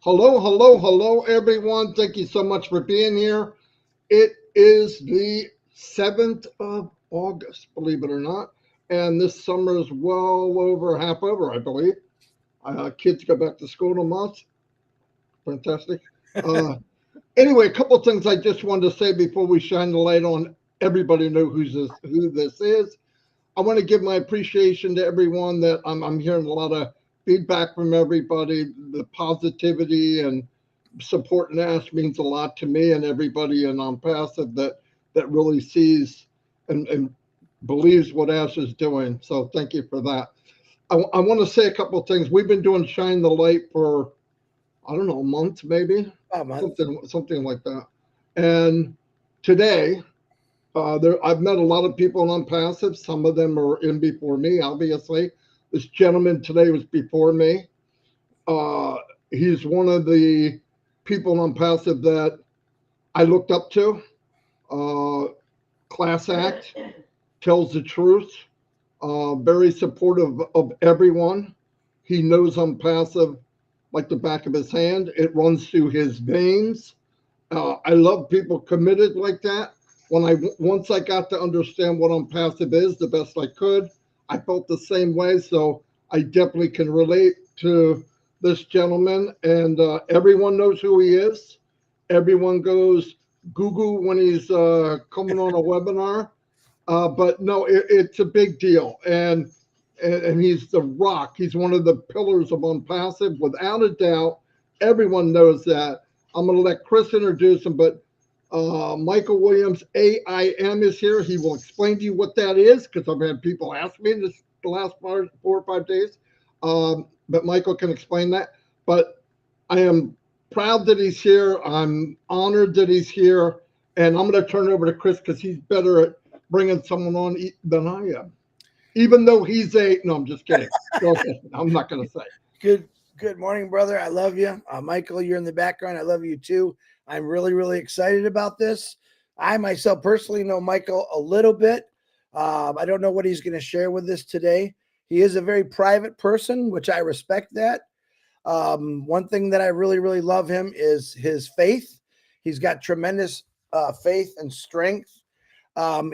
Hello, hello, hello, everyone. Thank you so much for being here. It is the 7th of August, believe it or not. And this summer is well over half over, I believe. Kids go back to school tomorrow. Fantastic. Uh, anyway, a couple of things I just wanted to say before we shine the light on everybody know who this is. I want to give my appreciation to everyone that I'm hearing a lot of feedback from everybody. The positivity and support and Ash means a lot to me and everybody in ONPASSIVE that really sees and believes what Ash is doing. So thank you for that. I want to say a couple of things. We've been doing Shine the Light for, I don't know, a month maybe, A month. something like that. And today, I've met a lot of people on Passive. Some of them are in before me, obviously. This gentleman today was before me. Uh, he's one of the people on Passive that I looked up to. Uh, Class act, tells the truth, very supportive of everyone. He knows I'm passive like the back of his hand. It runs through his veins. I love people committed like that. Once I got to understand what ONPASSIVE is the best I could, I felt the same way. So I definitely can relate to this gentleman, and everyone knows who he is. Everyone goes Google when he's coming on a webinar, but no, it's a big deal, and he's the rock. He's one of the pillars of ONPASSIVE, without a doubt. Everyone knows that. I'm going to let Chris introduce him, but Michael Williams, AIM, is here. He will explain to you what that is because I've had people ask me this the last 4 or 5 days. But Michael can explain that. But I am proud that he's here. I'm honored that he's here. And I'm going to turn it over to Chris because he's better at bringing someone on than I am. Even though he's no, I'm just kidding. Go ahead. I'm not going to say. Good morning, brother. I love you. Michael, you're in the background. I love you too. I'm really, really excited about this. I myself personally know Michael a little bit. I don't know what he's going to share with us today. He is a very private person, which I respect that. One thing that I really, really love him is his faith. He's got tremendous faith and strength.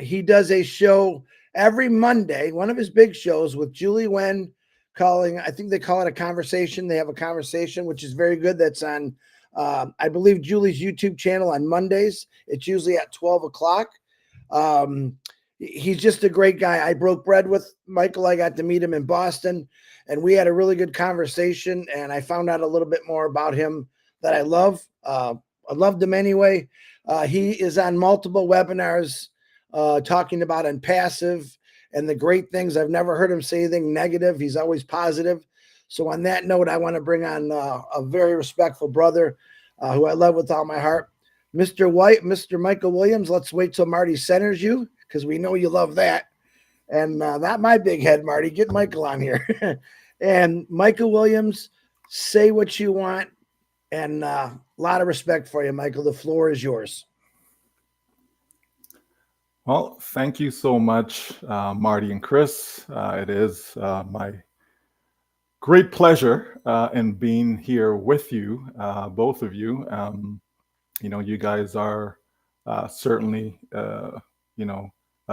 He does a show every Monday, one of his big shows with Julie Wen, I think they call it a conversation. They have a conversation, which is very good. That's on, I believe, Julie's YouTube channel on Mondays. It's usually at 12 o'clock. He's just a great guy. I broke bread with Michael. I got to meet him in Boston, and we had a really good conversation, and I found out a little bit more about him that I love. I loved him anyway. He is on multiple webinars talking about ONPASSIVE and the great things. I've never heard him say anything negative. He's always positive. So on that note, I want to bring on a very respectful brother who I love with all my heart, Mr. Michael Williams. Let's wait till Marty centers you because we know you love that. And not my big head, Marty. Get Michael on here. And Michael Williams, say what you want. And a lot of respect for you, Michael. The floor is yours. Well, thank you so much, Marty and Chris. It is my great pleasure in being here with you, both of you. You guys are certainly,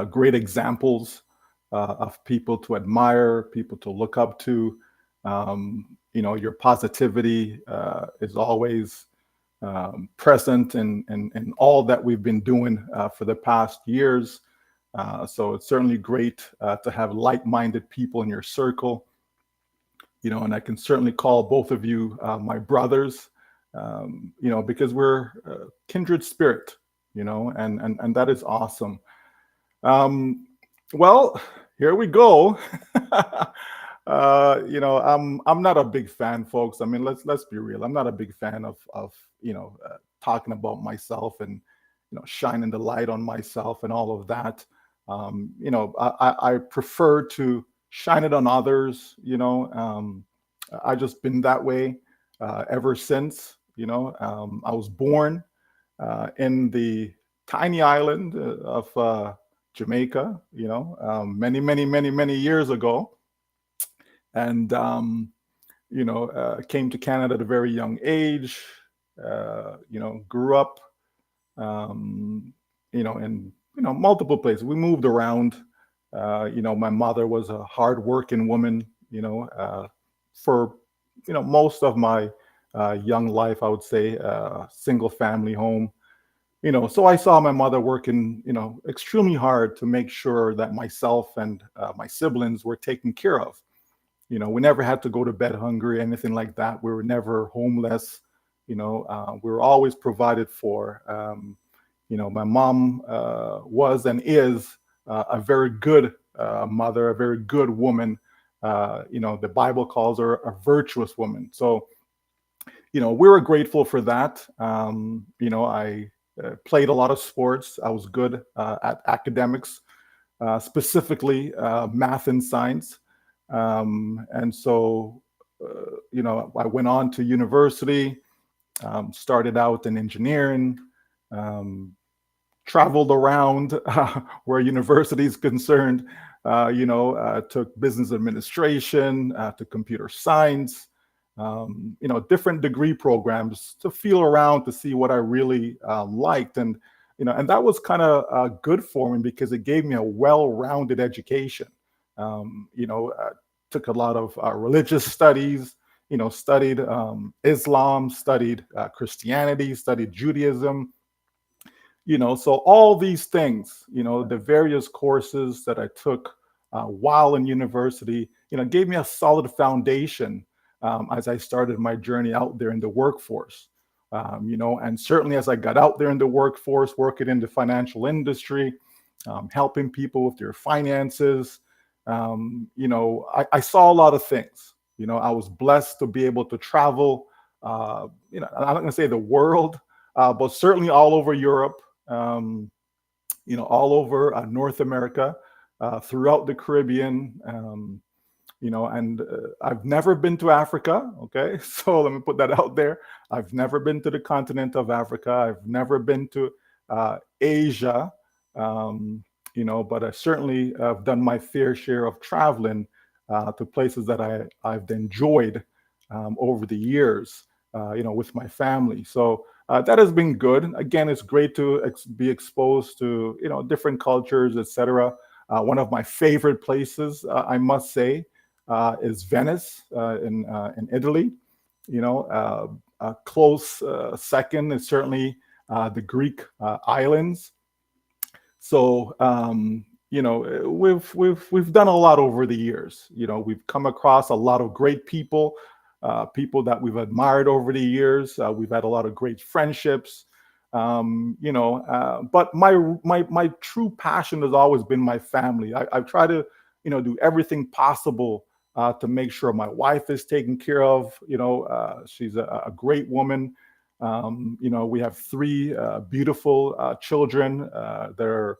great examples of people to admire, people to look up to. Your positivity is always present in all that we've been doing for the past years. So it's certainly great to have like-minded people in your circle. And I can certainly call both of you my brothers, because we're kindred spirit, and that is awesome. Well, here we go. I'm not a big fan, folks. I mean, let's be real. I'm not a big fan of talking about myself and shining the light on myself and all of that. I prefer to shine it on others. I just been that way ever since. I was born in the tiny island of Jamaica. Many years ago. And, came to Canada at a very young age, grew up, in, multiple places. We moved around. My mother was a hardworking woman, for, most of my young life, I would say, single family home. So I saw my mother working, extremely hard to make sure that myself and my siblings were taken care of. We never had to go to bed hungry, anything like that. We were never homeless. We were always provided for. My mom was and is a very good mother, a very good woman. The Bible calls her a virtuous woman. So, we were grateful for that. I played a lot of sports. I was good at academics, specifically math and science. And so, I went on to university, started out in engineering, traveled around where university is concerned, took business administration, to computer science, different degree programs to feel around to see what I really liked. And that was kind of good for me because it gave me a well-rounded education. Took a lot of religious studies, studied Islam, studied Christianity, studied Judaism, so all these things, the various courses that I took while in university, gave me a solid foundation as I started my journey out there in the workforce. And certainly as I got out there in the workforce, working in the financial industry, helping people with their finances, I saw a lot of things. I was blessed to be able to travel, I'm not going to say the world, but certainly all over Europe, all over North America, throughout the Caribbean, and I've never been to Africa. Okay, so let me put that out there. I've never been to the continent of Africa. I've never been to Asia, but I certainly have done my fair share of traveling to places that I've enjoyed over the years, with my family. So that has been good. Again, it's great to be exposed to, different cultures, etc. One of my favorite places, I must say, is Venice in Italy. A close second is certainly the Greek islands. So we've done a lot over the years. We've come across a lot of great people, people that we've admired over the years. We've had a lot of great friendships. But my true passion has always been my family. I try to do everything possible to make sure my wife is taken care of. She's a great woman. We have three beautiful children. They're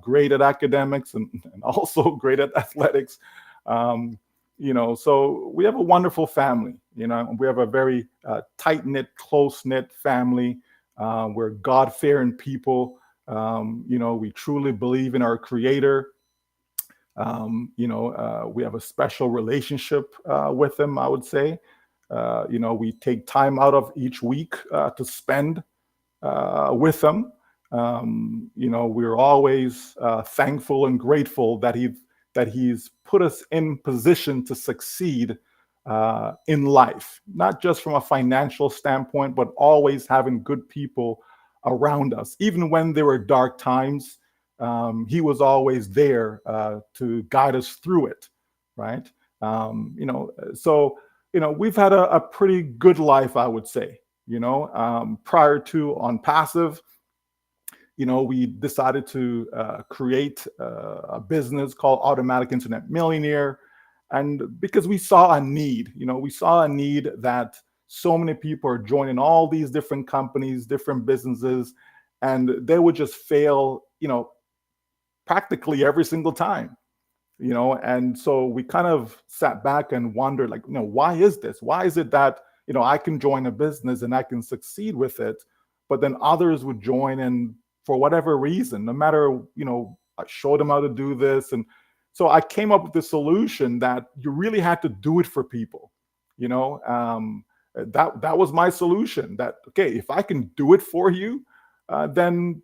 great at academics and also great at athletics. So we have a wonderful family. We have a very tight-knit, close-knit family. We're God-fearing people. We truly believe in our Creator. We have a special relationship with Him, I would say. We take time out of each week to spend with Him. We're always thankful and grateful that He's put us in position to succeed in life, not just from a financial standpoint, but always having good people around us. Even when there were dark times, He was always there to guide us through it, right? So we've had a pretty good life, I would say. Prior to ONPASSIVE, we decided to create a business called Automatic Internet Millionaire. And because we saw a need, that so many people are joining all these different companies, different businesses, and they would just fail, practically every single time. And so we kind of sat back and wondered, like, why is this? Why is it that, I can join a business and I can succeed with it, but then others would join and for whatever reason, no matter, I showed them how to do this. And so I came up with the solution that you really had to do it for people. That was my solution. That, okay, if I can do it for you, then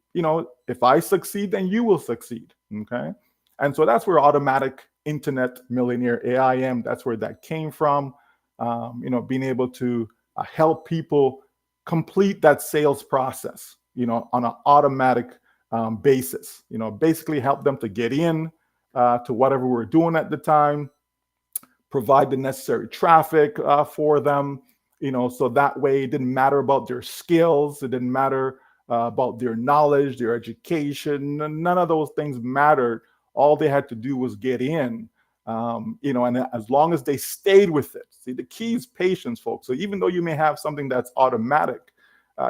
if I succeed, then you will succeed. Okay, and so that's where automatic internet millionaire AIM. That's where that came from. Being able to help people complete that sales process, on an automatic basis. Basically help them to get in to whatever we're doing at the time, provide the necessary traffic for them, so that way it didn't matter about their skills, it didn't matter about their knowledge, their education, none of those things mattered. All they had to do was get in, and as long as they stayed with it. See, the key is patience, folks. So even though you may have something that's automatic,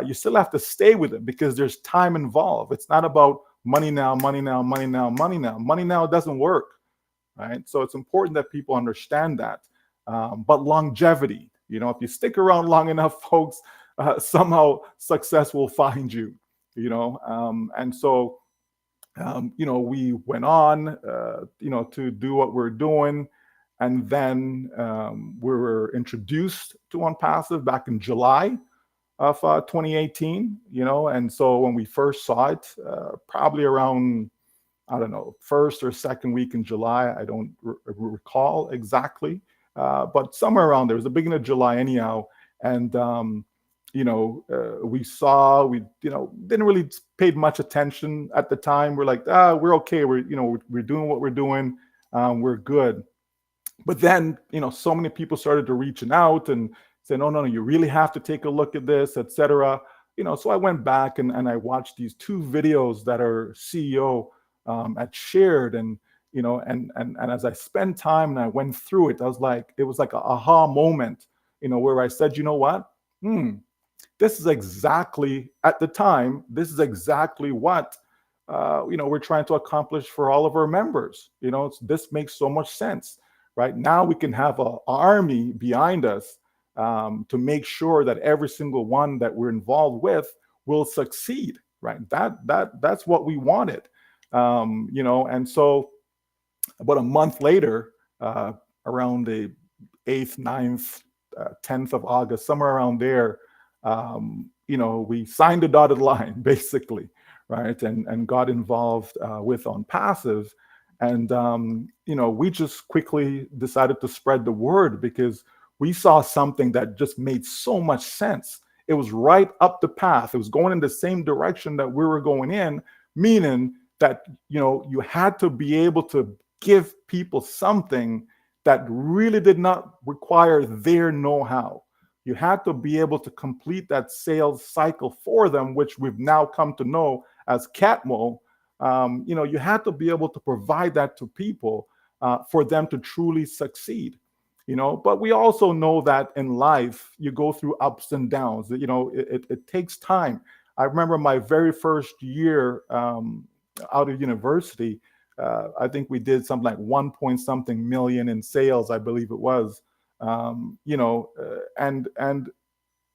you still have to stay with it because there's time involved. It's not about money now, money now, money now, money now. Money now doesn't work. Right? So it's important that people understand that. But longevity, if you stick around long enough, folks, somehow success will find you, and so, we went on, to do what we're doing. And then we were introduced to ONPASSIVE back in July of 2018, and so when we first saw it, probably around, I don't know, first or second week in July. I don't recall exactly, but somewhere around there. It was the beginning of July anyhow. And, we saw, we didn't really pay much attention at the time. We're like, we're okay. We're doing what we're doing. We're good. But then, so many people started to reaching out and saying, no, you really have to take a look at this, etc. So I went back and I watched these 2 videos that our CEO had shared, and as I spent time and I went through it, it was like a aha moment, where I said, you know what, this is exactly, at the time, this is exactly what we're trying to accomplish for all of our members. This makes so much sense. Right now we can have an army behind us to make sure that every single one that we're involved with will succeed. Right, that's what we wanted. And so about a month later, around the 8th, 9th, 10th of August, somewhere around there, we signed a dotted line, basically, right, and got involved with ONPASSIVE. And, we just quickly decided to spread the word because we saw something that just made so much sense. It was right up the path. It was going in the same direction that we were going in, meaning that, you had to be able to give people something that really did not require their know-how. You had to be able to complete that sales cycle for them, which we've now come to know as CATMO. You had to be able to provide that to people for them to truly succeed. But we also know that in life, you go through ups and downs. It takes time. I remember my very first year out of university, I think we did something like 1 point something million in sales, I believe it was. And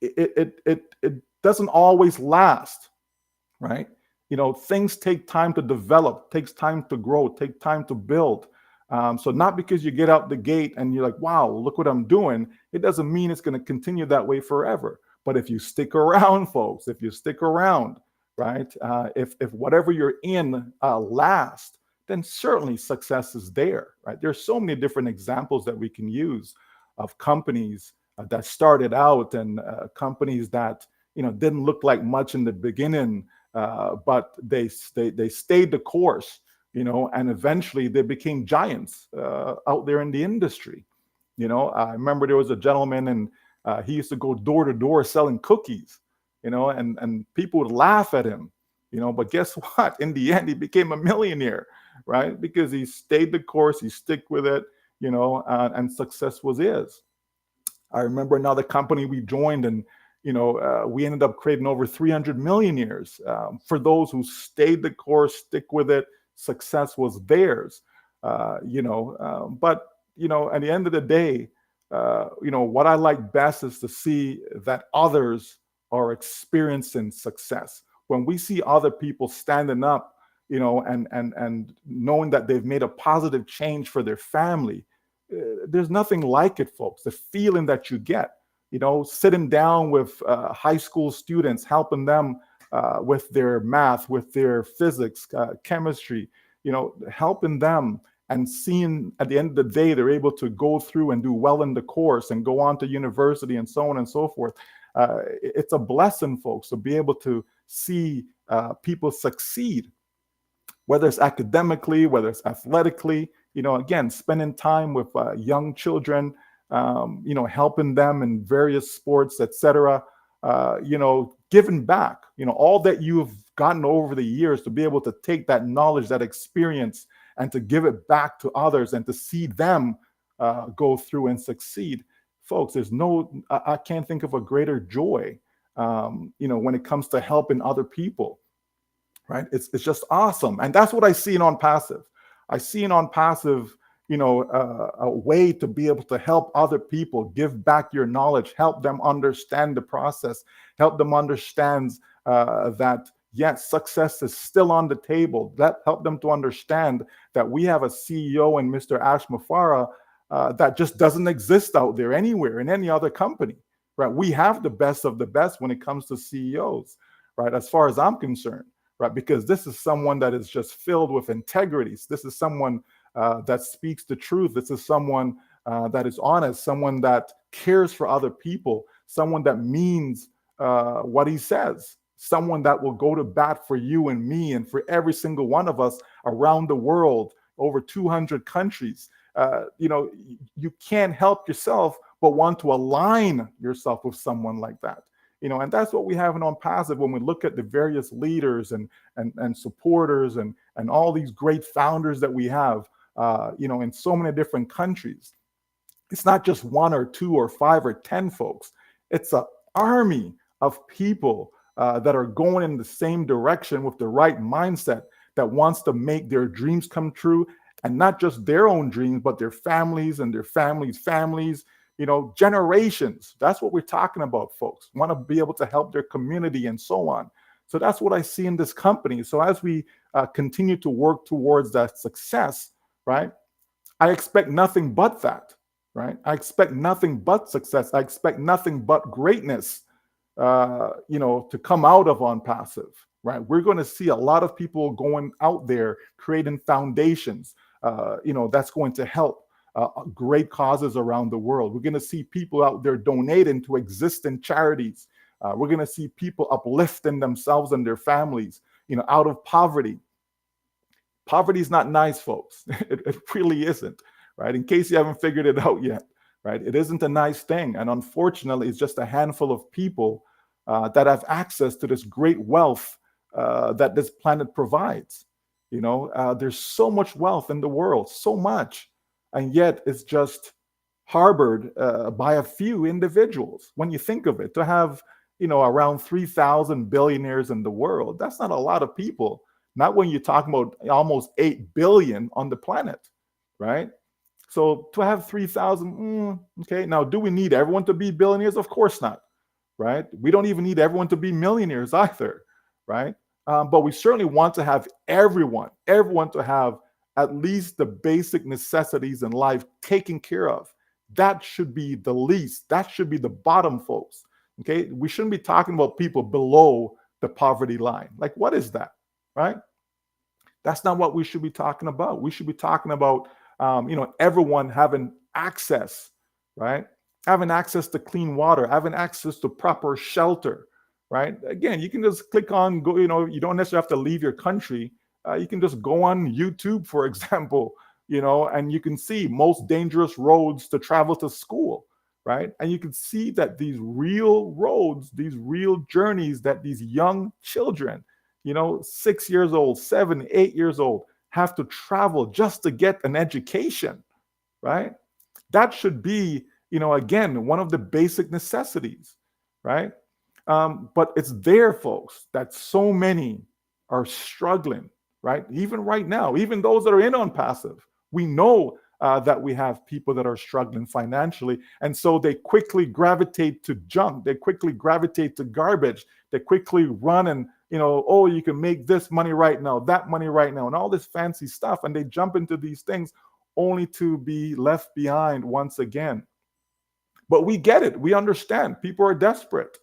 it doesn't always last, right? Things take time to develop, takes time to grow, take time to build. So not because you get out the gate and you're like, wow, look what I'm doing, it doesn't mean it's going to continue that way forever. But if you stick around, folks, if you stick around, right, if whatever you're in lasts, then certainly success is there, right? There's so many different examples that we can use of companies that started out and companies that didn't look like much in the beginning, but they stayed the course, and eventually they became giants out there in the industry. I remember there was a gentleman, and he used to go door to door selling cookies, and people would laugh at him, but guess what? In the end, he became a millionaire, right? Because he stayed the course, he stick with it, and success was his. I remember another company we joined, and we ended up creating over 300 millionaires. For those who stayed the course, stick with it, success was theirs. But at the end of the day, what I like best is to see that others are experiencing success. When we see other people standing up, and knowing that they've made a positive change for their family, there's nothing like it, folks. The feeling that you get, sitting down with high school students, helping them with their math, with their physics, chemistry, helping them, and seeing at the end of the day, they're able to go through and do well in the course and go on to university and so on and so forth. It's a blessing, folks, to be able to see people succeed, whether it's academically, whether it's athletically, again, spending time with young children, helping them in various sports, etc. Giving back, all that you've gotten over the years, to be able to take that knowledge, that experience, and to give it back to others and to see them go through and succeed. Folks, I can't think of a greater joy, when it comes to helping other people, right? It's just awesome. And that's what I see in ONPASSIVE. I see in ONPASSIVE, a way to be able to help other people, give back your knowledge, help them understand the process, help them understand that, yes, success is still on the table. Help them to understand that we have a CEO in Mr. Ash Mufara that just doesn't exist out there anywhere in any other company, right? We have the best of the best when it comes to CEOs, right? As far as I'm concerned, right? Because this is someone that is just filled with integrity. This is someone that speaks the truth. This is someone that is honest, someone that cares for other people, someone that means what he says, someone that will go to bat for you and me and for every single one of us around the world, over 200 countries. You can't help yourself but want to align yourself with someone like that. And that's what we have in ONPASSIVE when we look at the various leaders and supporters and all these great founders that we have, in so many different countries. It's not just 1 or 2 or 5 or 10 folks. It's an army of people that are going in the same direction with the right mindset, that wants to make their dreams come true, and not just their own dreams, but their families and their families' generations. That's what we're talking about, folks. Want to be able to help their community and so on. So that's what I see in this company. So as we continue to work towards that success, right, I expect nothing but that, right? I expect nothing but success. I expect nothing but greatness, to come out of ONPASSIVE, right? We're going to see a lot of people going out there creating foundations, that's going to help great causes around the world. We're going to see people out there donating to existing charities. We're going to see people uplifting themselves and their families, out of poverty. Poverty is not nice, folks. It really isn't, right? In case you haven't figured it out yet, right? It isn't a nice thing. And unfortunately, it's just a handful of people that have access to this great wealth that this planet provides. There's so much wealth in the world, so much. And yet it's just harbored by a few individuals. When you think of it, to have, around 3,000 billionaires in the world, that's not a lot of people. Not when you're talking about almost 8 billion on the planet, right? So to have 3,000, okay. Now, do we need everyone to be billionaires? Of course not, right? We don't even need everyone to be millionaires either, right? But we certainly want to have everyone to have at least the basic necessities in life taken care of. That should be the least. That should be the bottom, folks. Okay, we shouldn't be talking about people below the poverty line. Like, what is that, right? That's not what we should be talking about. We should be talking about, everyone having access, right? Having access to clean water, having access to proper shelter, right? Again, you can just click on, go, you don't necessarily have to leave your country. You can just go on YouTube, for example, and you can see most dangerous roads to travel to school, right? And you can see that these real roads, these real journeys that these young children, 6 years old, 7, 8 years old, have to travel just to get an education, right? That should be, again, one of the basic necessities, right? But it's there, folks, that so many are struggling, right? Even right now, even those that are in ONPASSIVE, we know that we have people that are struggling financially. And so they quickly gravitate to junk. They quickly gravitate to garbage. They quickly run and, oh, you can make this money right now, that money right now, and all this fancy stuff. And they jump into these things only to be left behind once again. But we get it. We understand. People are desperate.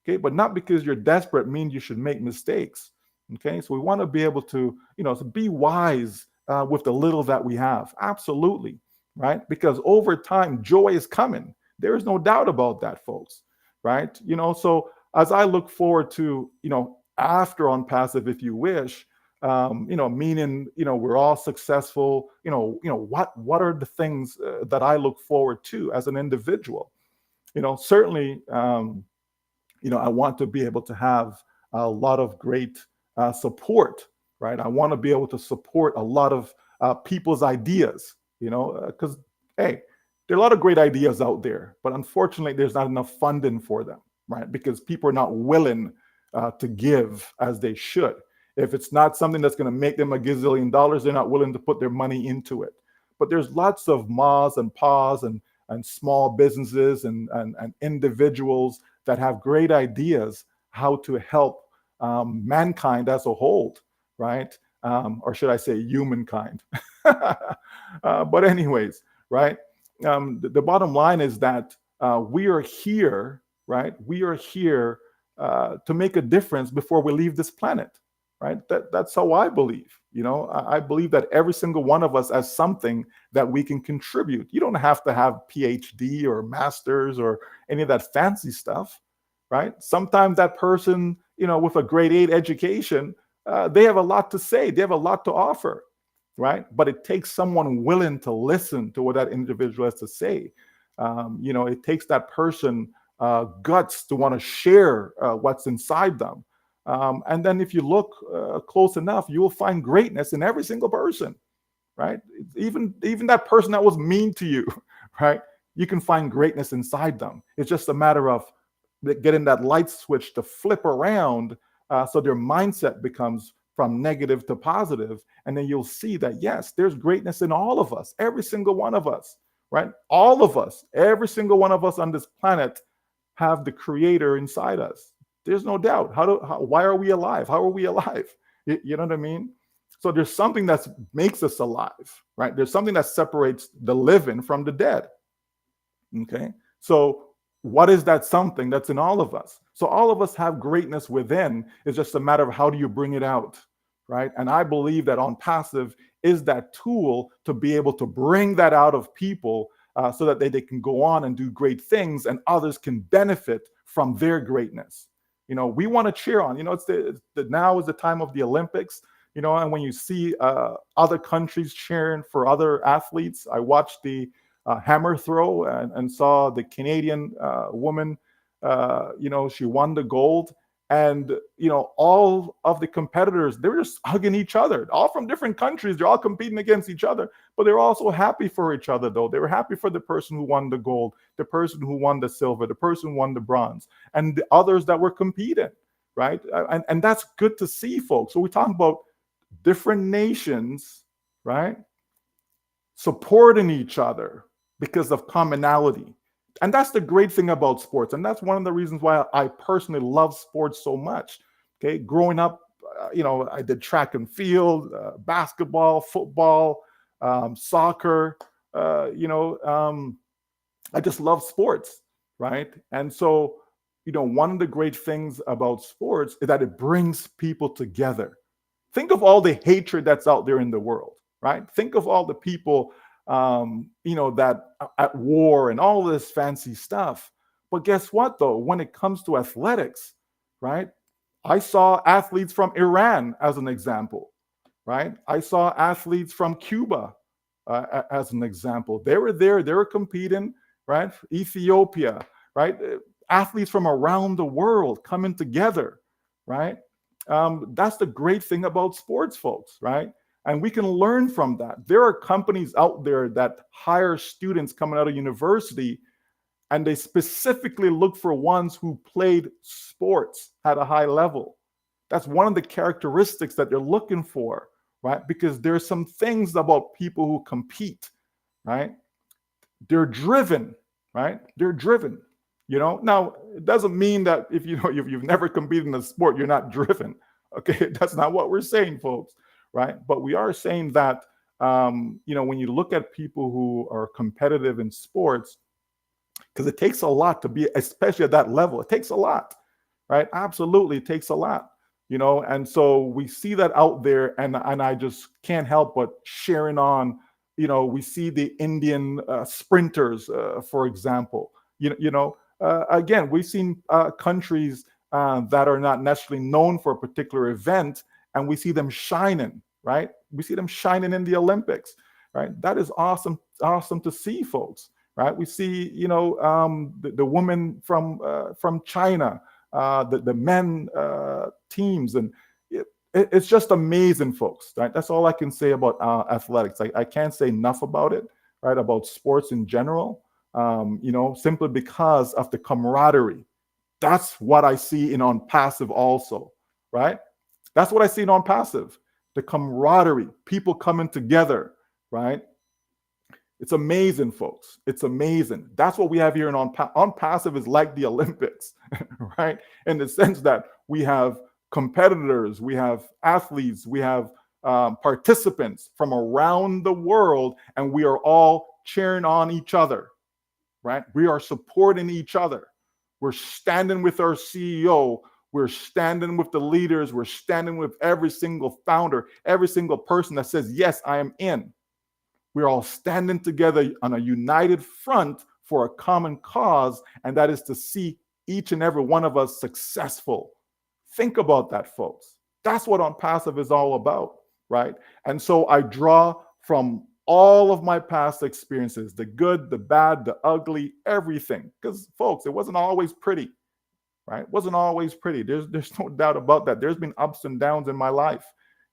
Okay, but not because you're desperate means you should make mistakes. Okay, so we want to be able to, to be wise with the little that we have. Absolutely, right? Because over time, joy is coming. There is no doubt about that, folks. Right? So as I look forward to, after ONPASSIVE, if you wish, meaning, we're all successful. What are the things that I look forward to as an individual? Certainly. I want to be able to have a lot of great support, right? I want to be able to support a lot of people's ideas, because, hey, there are a lot of great ideas out there, but unfortunately, there's not enough funding for them, right? Because people are not willing to give as they should. If it's not something that's going to make them $1 gazillion, they're not willing to put their money into it. But there's lots of mas and pas and small businesses and individuals that have great ideas how to help mankind as a whole, right? Or should I say humankind? But anyways, right? The bottom line is that we are here, right? We are here to make a difference before we leave this planet, right? That's how I believe. I believe that every single one of us has something that we can contribute. You don't have to have PhD or masters or any of that fancy stuff, right? Sometimes that person, with a grade 8 education, they have a lot to say. They have a lot to offer, right? But it takes someone willing to listen to what that individual has to say. It takes that person guts to want to share what's inside them. And then if you look close enough, you will find greatness in every single person, right? Even that person that was mean to you, right? You can find greatness inside them. It's just a matter of getting that light switch to flip around so their mindset becomes from negative to positive. And then you'll see that, yes, there's greatness in all of us, every single one of us, right? All of us, every single one of us on this planet have the creator inside us. There's no doubt. Why are we alive? How are we alive? You know what I mean? So there's something that makes us alive, right? There's something that separates the living from the dead. Okay. So what is that something that's in all of us? So all of us have greatness within. It's just a matter of how do you bring it out, right? And I believe that ONPASSIVE is that tool to be able to bring that out of people so that they can go on and do great things and others can benefit from their greatness. We want to cheer on, now is the time of the Olympics, and when you see other countries cheering for other athletes. I watched the hammer throw and saw the Canadian woman, she won the gold. And, all of the competitors, they were just hugging each other, all from different countries. They're all competing against each other, but they're also happy for each other, though. They were happy for the person who won the gold, the person who won the silver, the person who won the bronze, and the others that were competing, right? And that's good to see, folks. So we're talking about different nations, right, supporting each other because of commonality. And that's the great thing about sports. And that's one of the reasons why I personally love sports so much. Okay. Growing up, I did track and field, basketball, football, soccer, I just love sports. Right. And so, one of the great things about sports is that it brings people together. Think of all the hatred that's out there in the world. Right. Think of all the people that at war and all this fancy stuff. But guess what, though? When it comes to athletics, right? I saw athletes from Iran as an example, right? I saw athletes from Cuba as an example. They were there, they were competing, right? Ethiopia, right? Athletes from around the world coming together, right? That's the great thing about sports, folks, right? And we can learn from that. There are companies out there that hire students coming out of university, and they specifically look for ones who played sports at a high level. That's one of the characteristics that they're looking for, right? Because there's some things about people who compete, right? They're driven, right? They're driven. Now it doesn't mean that if you've never competed in a sport, you're not driven. Okay, that's not what we're saying, folks. Right. But we are saying that when you look at people who are competitive in sports, because it takes a lot to be, especially at that level, it takes a lot, right? Absolutely, it takes a lot, and so we see that out there, and I just can't help but sharing on, we see the Indian sprinters, for example, again, we've seen countries that are not necessarily known for a particular event, and we see them shining, right? We see them shining in the Olympics, right? That is awesome to see, folks, right? We see, the women from China, the men teams, and it's just amazing, folks, right? That's all I can say about athletics. I can't say enough about it, right? About sports in general, simply because of the camaraderie. That's what I see in ONPASSIVE also, right? That's what I see in ONPASSIVE, the camaraderie, people coming together, right? It's amazing, folks. It's amazing. That's what we have here in ONPASSIVE is like the Olympics, right? In the sense that we have competitors, we have athletes, we have participants from around the world, and we are all cheering on each other, right? We are supporting each other. We're standing with our CEO. We're standing with the leaders. We're standing with every single founder, every single person that says, yes, I am in. We're all standing together on a united front for a common cause, and that is to see each and every one of us successful. Think about that, folks. That's what ONPASSIVE is all about, right? And so I draw from all of my past experiences, the good, the bad, the ugly, everything. Because, folks, it wasn't always pretty, right? It wasn't always pretty. There's no doubt about that. There's been ups and downs in my life,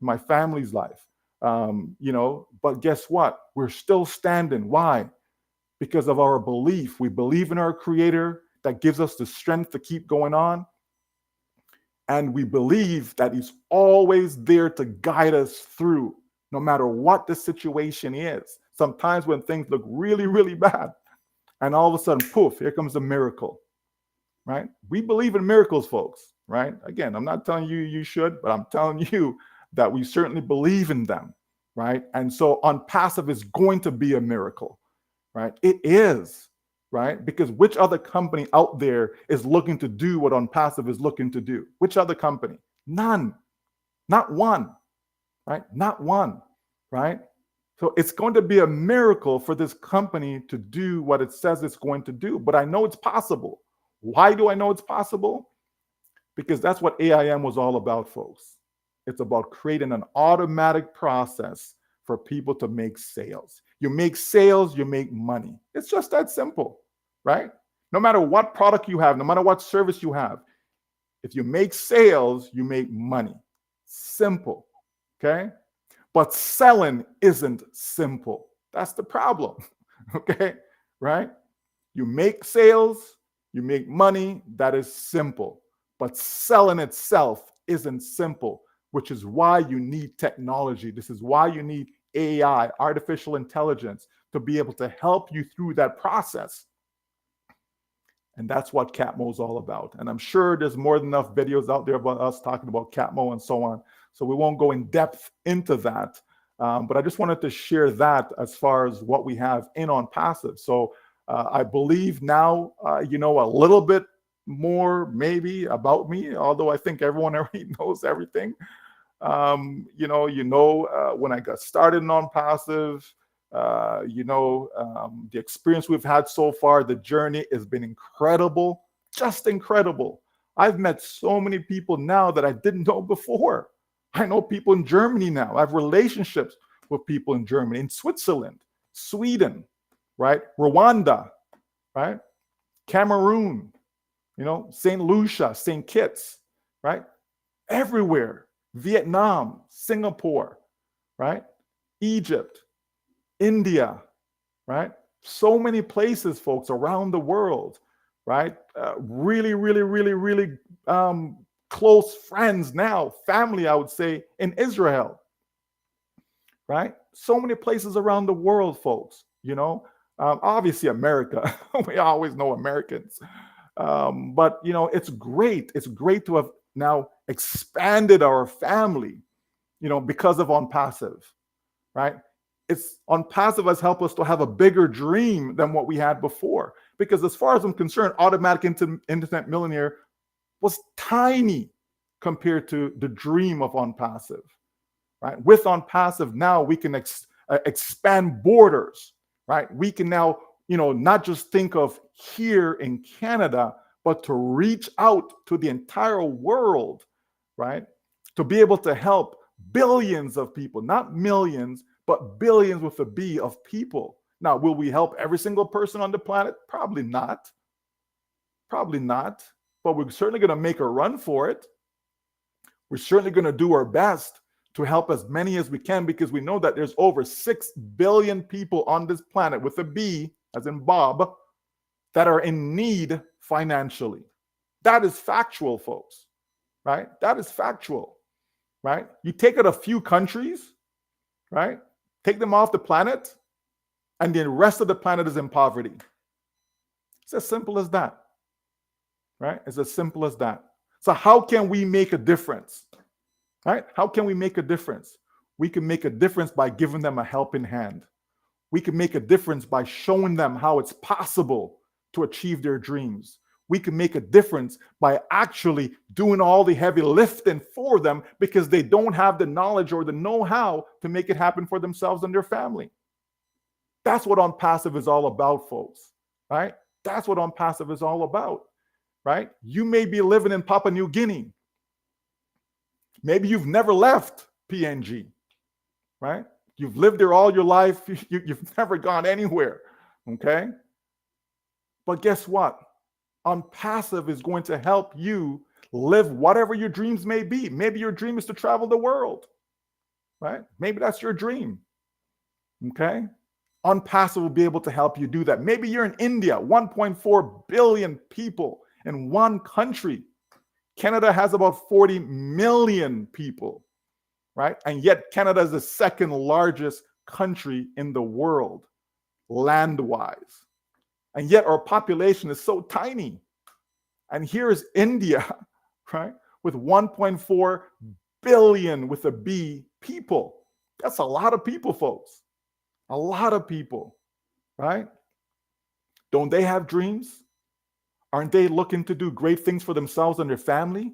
in my family's life. But guess what? We're still standing. Why? Because of our belief. We believe in our Creator that gives us the strength to keep going on. And we believe that He's always there to guide us through, no matter what the situation is. Sometimes when things look really, really bad, and all of a sudden, poof, here comes a miracle, right? We believe in miracles, folks, right? Again, I'm not telling you you should, but I'm telling you that we certainly believe in them, right? And so ONPASSIVE is going to be a miracle, right? It is, right? Because which other company out there is looking to do what ONPASSIVE is looking to do? Which other company? None. Not one, right? Not one, right? So it's going to be a miracle for this company to do what it says it's going to do. But I know it's possible. Why do I know it's possible? Because that's what AIM was all about, folks. It's about creating an automatic process for people to make sales. You make sales, you make money. It's just that simple, right? No matter what product you have, no matter what service you have, if you make sales, you make money. Simple, okay? But selling isn't simple. That's the problem, okay? Right? You make sales, you make money, that is simple. But selling itself isn't simple, which is why you need technology. This is why you need AI, artificial intelligence, to be able to help you through that process. And that's what Capmo is all about. And I'm sure there's more than enough videos out there about us talking about Capmo and so on. So we won't go in depth into that. But I just wanted to share that as far as what we have in ONPASSIVE. So I believe now, you know, a little bit more maybe about me, although I think everyone already knows everything. When I got started in ONPASSIVE, the experience we've had so far, the journey has been incredible, just incredible. I've met so many people now that I didn't know before. I know people in Germany now. I have relationships with people in Germany, in Switzerland, Sweden, right? Rwanda, right? Cameroon, St. Lucia, St. Kitts, right? Everywhere. Vietnam, Singapore, right? Egypt, India, right? So many places, folks, around the world, right? Really close friends now, family, I would say, in Israel, right? So many places around the world, folks, obviously America, we always know Americans, but, it's great. It's great to have now expanded our family, because of ONPASSIVE, right? it's ONPASSIVE has helped us to have a bigger dream than what we had before. Because as far as I'm concerned, Automatic Internet Millionaire was tiny compared to the dream of ONPASSIVE, right? With ONPASSIVE, now we can expand borders, right? We can now, not just think of here in Canada, but to reach out to the entire world, right? To be able to help billions of people, not millions, but billions with a B of people. Now, will we help every single person on the planet? Probably not. Probably not. But we're certainly going to make a run for it. We're certainly going to do our best to help as many as we can, because we know that there's over 6 billion people on this planet with a B, as in Bob, that are in need financially. That is factual, folks, right? That is factual, right? You take out a few countries, right? Take them off the planet, and the rest of the planet is in poverty. It's as simple as that, right? It's as simple as that. So how can we make a difference, right? How can we make a difference? We can make a difference by giving them a helping hand. We can make a difference by showing them how it's possible to achieve their dreams. We can make a difference by actually doing all the heavy lifting for them, because they don't have the knowledge or the know-how to make it happen for themselves and their family. That's what ONPASSIVE is all about, folks, right? That's what ONPASSIVE is all about, right? You may be living in Papua New Guinea. Maybe you've never left PNG, right? You've lived there all your life. You've never gone anywhere, okay? But guess what? ONPASSIVE is going to help you live whatever your dreams may be. Maybe your dream is to travel the world, right? Maybe that's your dream, okay? ONPASSIVE will be able to help you do that. Maybe you're in India, 1.4 billion people in one country. Canada has about 40 million people, right? And yet Canada is the second largest country in the world, land-wise. And yet our population is so tiny. And here is India, right? With 1.4 billion with a B people. That's a lot of people, folks. A lot of people, right? Don't they have dreams? Aren't they looking to do great things for themselves and their family?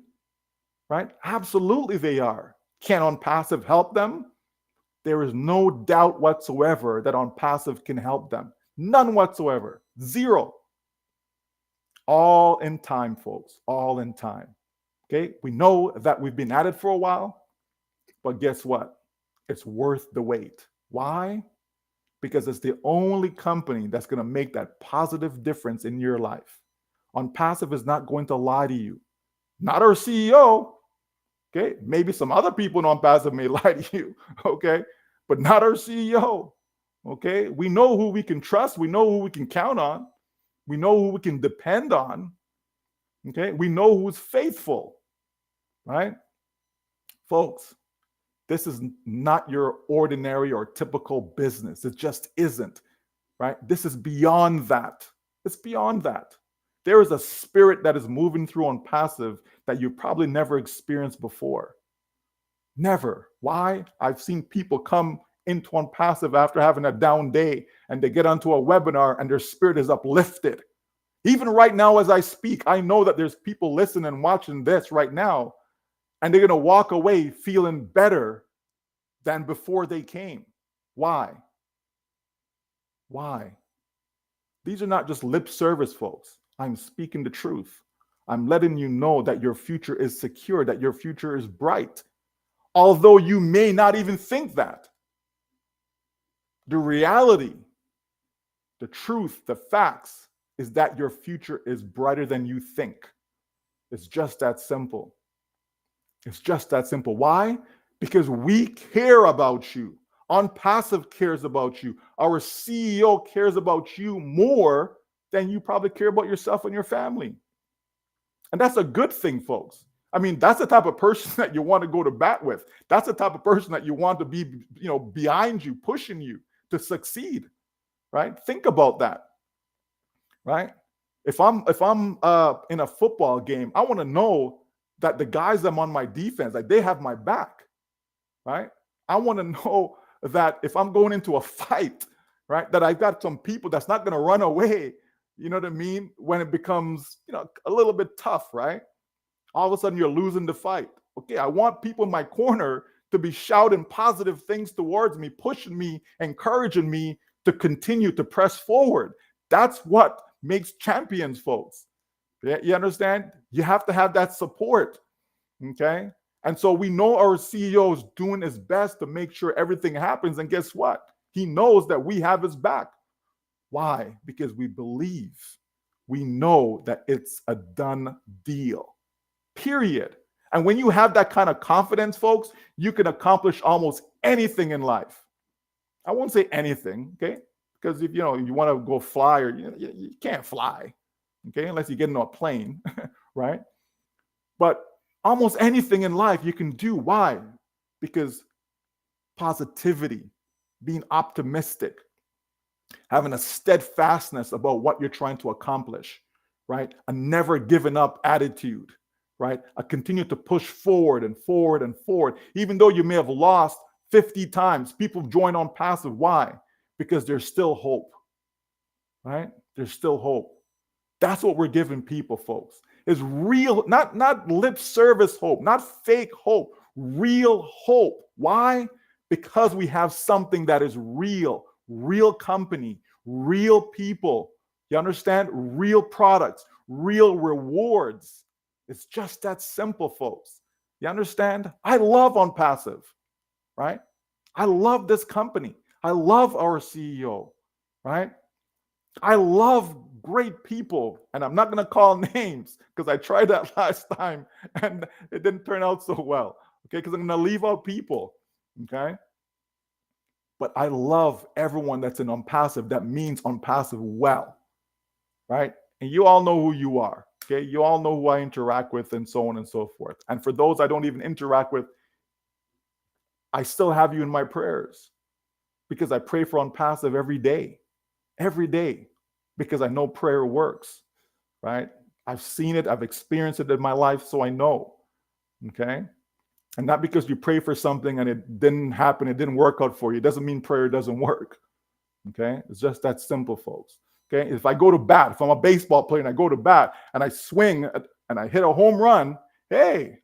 Right? Absolutely they are. Can ONPASSIVE help them? There is no doubt whatsoever that ONPASSIVE can help them. None whatsoever. Zero. All in time, folks. All in time. Okay? We know that we've been at it for a while, but guess what? It's worth the wait. Why? Because it's the only company that's going to make that positive difference in your life. ONPASSIVE is not going to lie to you. Not our CEO. Okay? Maybe some other people in ONPASSIVE may lie to you. Okay? But not our CEO. Okay? We know who we can trust. We know who we can count on. We know who we can depend on. Okay? We know who's faithful. Right? Folks, this is not your ordinary or typical business. It just isn't. Right? This is beyond that. It's beyond that. There is a spirit that is moving through ONPASSIVE that you probably never experienced before. Never. Why? I've seen people come into ONPASSIVE after having a down day, and they get onto a webinar and their spirit is uplifted. Even right now as I speak, I know that there's people listening and watching this right now, and they're going to walk away feeling better than before they came. Why? Why? These are not just lip service, folks. I'm speaking the truth. I'm letting you know that your future is secure, that your future is bright. Although you may not even think that. The reality, the truth, the facts is that your future is brighter than you think. It's just that simple. It's just that simple. Why? Because we care about you. ONPASSIVE cares about you. Our CEO cares about you more than you probably care about yourself and your family. And that's a good thing, folks. I mean, that's the type of person that you want to go to bat with. That's the type of person that you want to be, behind you, pushing you to succeed, right? Think about that, right? If I'm in a football game, I want to know that the guys that I'm on my defense, like they have my back, right? I want to know that if I'm going into a fight, right, that I've got some people that's not going to run away, you know what I mean? When it becomes, a little bit tough, right? All of a sudden you're losing the fight. Okay, I want people in my corner to be shouting positive things towards me, pushing me, encouraging me to continue to press forward. That's what makes champions, folks. You understand? You have to have that support. Okay. And so we know our CEO is doing his best to make sure everything happens. And guess what? He knows that we have his back. Why? Because we believe, we know that it's a done deal, period. And when you have that kind of confidence, folks, you can accomplish almost anything in life. I won't say anything, okay? Because if you want to go fly, or you can't fly, okay, unless you get in a plane, right? But almost anything in life you can do. Why? Because positivity, being optimistic, having a steadfastness about what you're trying to accomplish, right? A never giving up attitude, right? A continue to push forward and forward and forward. Even though you may have lost 50 times, people join ONPASSIVE. Why? Because there's still hope, right? There's still hope. That's what we're giving people, folks. Is real, not lip service hope, not fake hope, real hope. Why? Because we have something that is real company, real people. You understand? Real products, real rewards. It's just that simple, folks. You understand? I love ONPASSIVE, right? I love this company. I love our CEO, right? I love great people, and I'm not going to call names because I tried that last time and it didn't turn out so well, okay? Because I'm going to leave out people, okay? But I love everyone that's in ONPASSIVE that means ONPASSIVE well, right? And you all know who you are, okay? You all know who I interact with and so on and so forth. And for those I don't even interact with, I still have you in my prayers because I pray for ONPASSIVE every day, because I know prayer works, right? I've seen it, I've experienced it in my life, so I know, okay? And not because you pray for something and it didn't happen, it didn't work out for you, it doesn't mean prayer doesn't work, okay? It's just that simple, folks, okay? If I go to bat, if I'm a baseball player and I go to bat and I swing and I hit a home run, hey,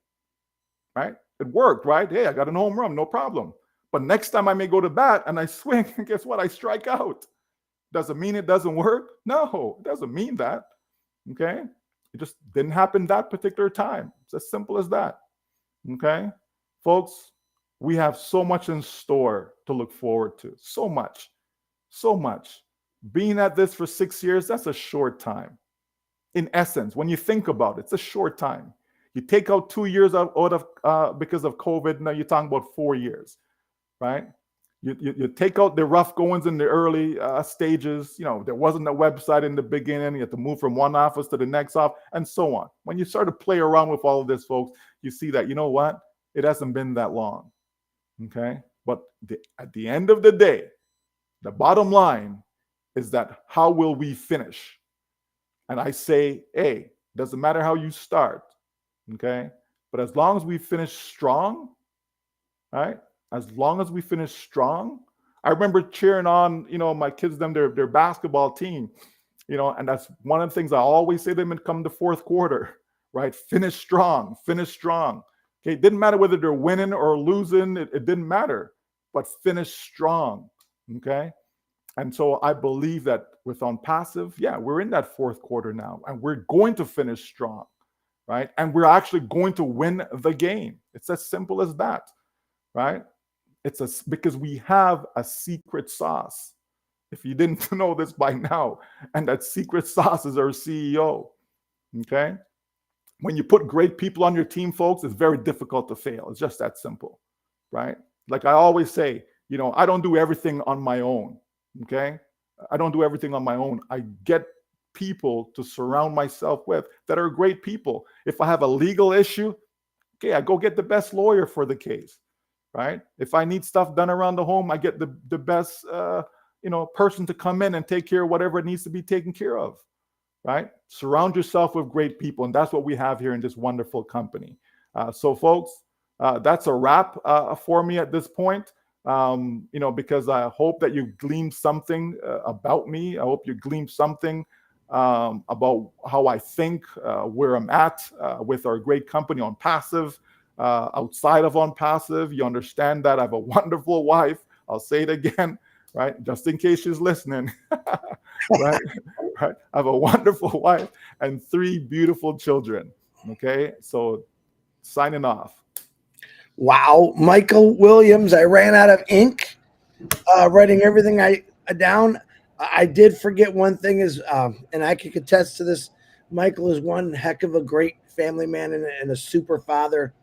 right? It worked, right? Hey, I got a home run, no problem. But next time I may go to bat and I swing, and guess what? I strike out. Does it mean it doesn't work? No, it doesn't mean that, okay? It just didn't happen that particular time. It's as simple as that, okay? Folks, we have so much in store to look forward to. So much. Being at this for 6 years, that's a short time. In essence, when you think about it, it's a short time. You take out 2 years out of because of COVID, now you're talking about 4 years, right? You take out the rough goings in the early stages. There wasn't a website in the beginning. You have to move from one office to the next office and so on. When you start to play around with all of this, folks, you see that, you know what? It hasn't been that long, okay? But at the end of the day, the bottom line is that how will we finish? And I say, hey, doesn't matter how you start, okay? But as long as we finish strong, right? As long as we finish strong, I remember cheering on, my kids, their basketball team, and that's one of the things I always say to them come the fourth quarter, right? Finish strong. Okay, it didn't matter whether they're winning or losing, it didn't matter, but finish strong, okay? And so I believe that with ONPASSIVE, yeah, we're in that fourth quarter now, and we're going to finish strong, right? And we're actually going to win the game. It's as simple as that, right? Because we have a secret sauce. If you didn't know this by now, and that secret sauce is our CEO, okay? When you put great people on your team, folks, it's very difficult to fail. It's just that simple, right? Like I always say, I don't do everything on my own, okay? I don't do everything on my own. I get people to surround myself with that are great people. If I have a legal issue, okay, I go get the best lawyer for the case, right? If I need stuff done around the home, I get the best person to come in and take care of whatever it needs to be taken care of, right? Surround yourself with great people, and that's what we have here in this wonderful company. So folks, that's a wrap for me at this point. you know, because I hope that you gleaned something about me. I hope you gleaned something about how I think, where I'm at with our great company ONPASSIVE. Outside of ONPASSIVE, you understand that I have a wonderful wife. I'll say it again, right? Just in case she's listening, right? Right? I have a wonderful wife and 3 beautiful children. Okay, so signing off. Wow, Michael Williams. I ran out of ink writing everything I down. I did forget one thing is, and I can attest to this. Michael is one heck of a great family man and a super father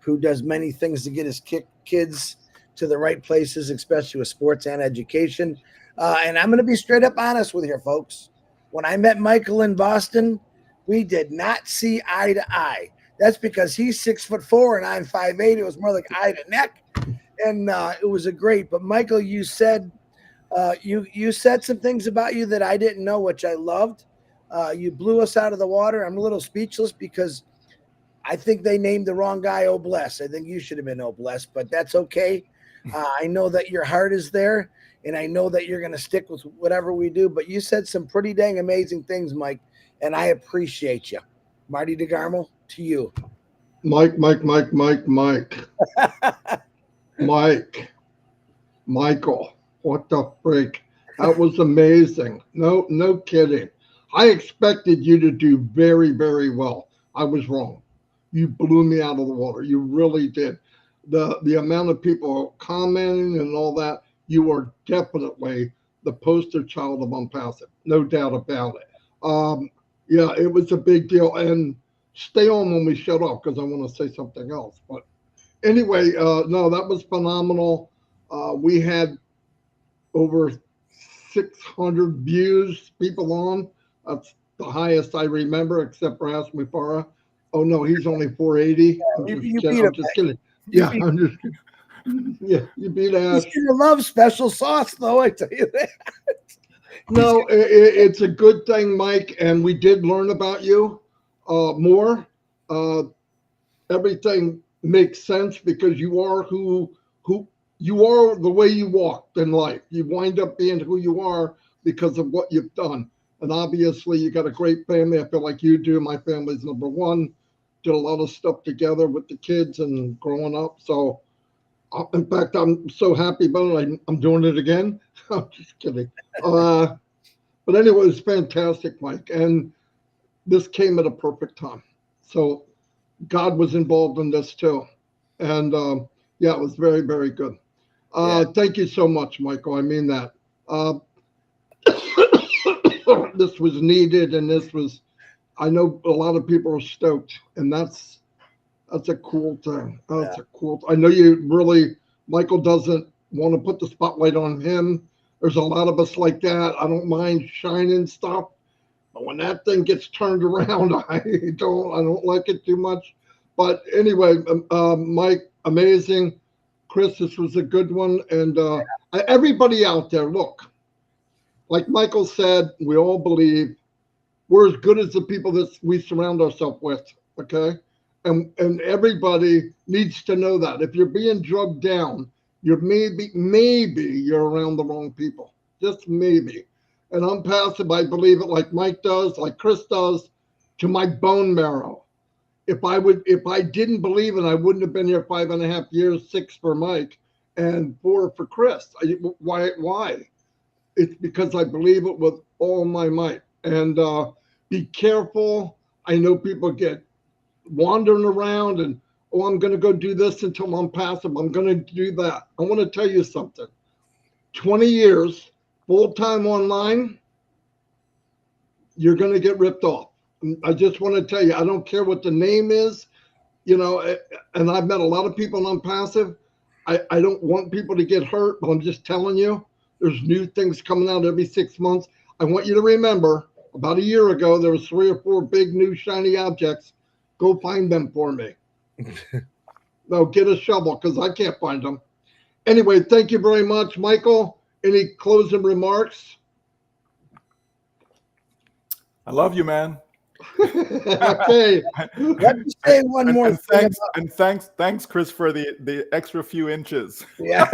who does many things to get his kids to the right places, especially with sports and education. And I'm going to be straight up honest with you, folks. When I met Michael in Boston, we did not see eye to eye. That's because he's 6'4" and I'm 5'8". It was more like eye to neck, and it was a great. But Michael, you said you said some things about you that I didn't know, which I loved. You blew us out of the water. I'm a little speechless because I think they named the wrong guy Obless. I think you should have been Obless, but that's okay. I know that your heart is there, and I know that you're going to stick with whatever we do. But you said some pretty dang amazing things, Mike, and I appreciate you. Marty DeGarmo, to you. Mike, Michael, what the freak? That was amazing. No kidding. I expected you to do very, very well. I was wrong. You blew me out of the water. You really did. The amount of people commenting and all that, you are definitely the poster child of ONPASSIVE. No doubt about it. Yeah, it was a big deal. And stay on when we shut off because I want to say something else. But anyway, no, that was phenomenal. We had over 600 views, people on. That's the highest I remember, except for Ask Mufara. Oh no, he's only 480. I'm just kidding. Yeah, I'm just kidding. Yeah, you beat Ash. He's gonna love special sauce, though. I tell you that. No, it's a good thing, Mike, and we did learn about you more. Everything makes sense because you are who you are, the way you walked in life. You wind up being who you are because of what you've done. And obviously, you got a great family. I feel like you do. My family's number one. Did a lot of stuff together with the kids and growing up. So, in fact, I'm so happy about it. I'm doing it again. I'm just kidding. But anyway, it was fantastic, Mike. And this came at a perfect time. So, God was involved in this too. And yeah, it was very, very good. Thank you so much, Michael. I mean that. This was needed, and this was, I know a lot of people are stoked, and that's a cool thing. That's a cool. I know you really, Michael doesn't want to put the spotlight on him. There's a lot of us like that. I don't mind shining stuff, but when that thing gets turned around, I don't like it too much. But anyway, Mike, amazing. Chris, this was a good one. And everybody out there, look, like Michael said, we all believe we're as good as the people that we surround ourselves with, okay? And everybody needs to know that. If you're being drugged down, you're maybe you're around the wrong people. Just maybe. And ONPASSIVE, I believe it like Mike does, like Chris does, to my bone marrow. If I didn't believe it, I wouldn't have been here 5.5 years, 6 for Mike and 4 for Chris. Why? It's because I believe it with all my might. And be careful. I know people get wandering around and, oh, I'm going to go do this until I'm ONPASSIVE. I'm going to do that. I want to tell you something. 20 years, full-time online, you're going to get ripped off. I just want to tell you, I don't care what the name is, you know, and I've met a lot of people on ONPASSIVE. I don't want people to get hurt, but I'm just telling you, there's new things coming out every 6 months. I want you to remember, about a year ago, there was 3 or 4 big new shiny objects. Go find them for me. No, get a shovel because I can't find them. Anyway, thank you very much. Michael, any closing remarks? I love you, man. Okay. Let me say one more and thing. thanks, Chris, for the extra few inches. Yeah.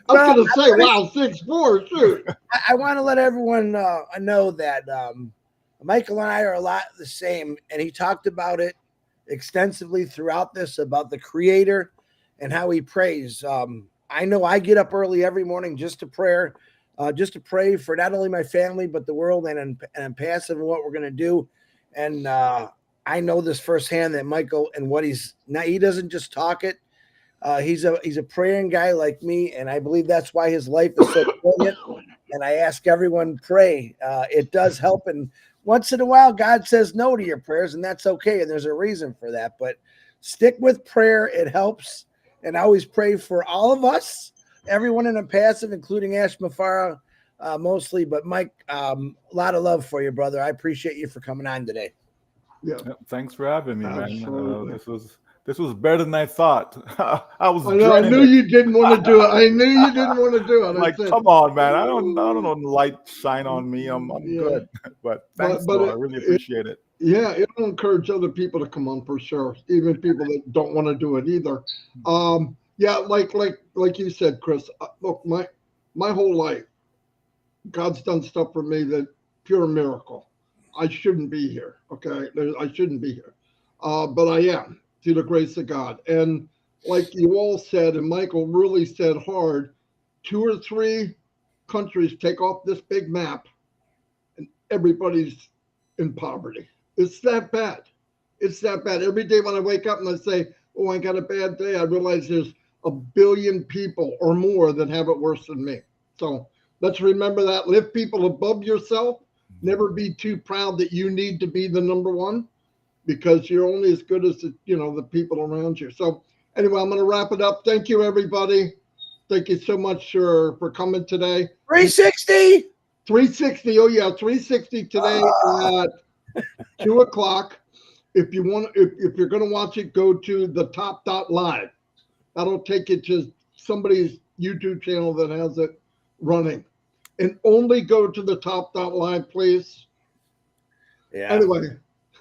I was Well, gonna say, wow, 6'4", shoot. I want to let everyone know that Michael and I are a lot the same, and he talked about it extensively throughout this about the Creator and how he prays. I know I get up early every morning just to pray for not only my family but the world, and I'm passive in what we're going to do. And I know this firsthand that Michael and what he doesn't just talk it. He's a praying guy like me, and I believe that's why his life is so brilliant. And I ask everyone, pray. It does help, and once in a while, God says no to your prayers, and that's okay. And there's a reason for that. But stick with prayer; it helps. And I always pray for all of us, everyone in a passive, including Ash Mafara, mostly. But Mike, a lot of love for you, brother. I appreciate you for coming on today. Yeah, Thanks for having me, man. absolutely. This was better than I thought. I was I know. I dreading knew it. you didn't want to do it. I knew you didn't want to do it. I Like, said, come on, man. I don't know light shine on me. I'm yeah. good. But thanks, But though. I really appreciate it. yeah, it'll encourage other people to come on for sure, even people that don't want to do it either. Yeah, like you said, Chris. Look, my whole life, God's done stuff for me that pure miracle. I shouldn't be here. Okay, I shouldn't be here, but I am through the grace of God. And like you all said, and Michael really said hard, 2 or 3 countries take off this big map, and everybody's in poverty. It's that bad. It's that bad. Every day when I wake up and I say, "Oh, I got a bad day," I realize there's a billion people or more that have it worse than me. So let's remember that. Lift people above yourself. Never be too proud that you need to be the number one, because you're only as good as the people around you. So anyway, I'm going to wrap it up. Thank you, everybody. Thank you so much for coming today. 360. 360. Oh yeah, 360 today at 2:00. If you want, if you're going to watch it, go to the top.live. That'll take you to somebody's YouTube channel that has it running. And only go to the top.live, please. Yeah. Anyway,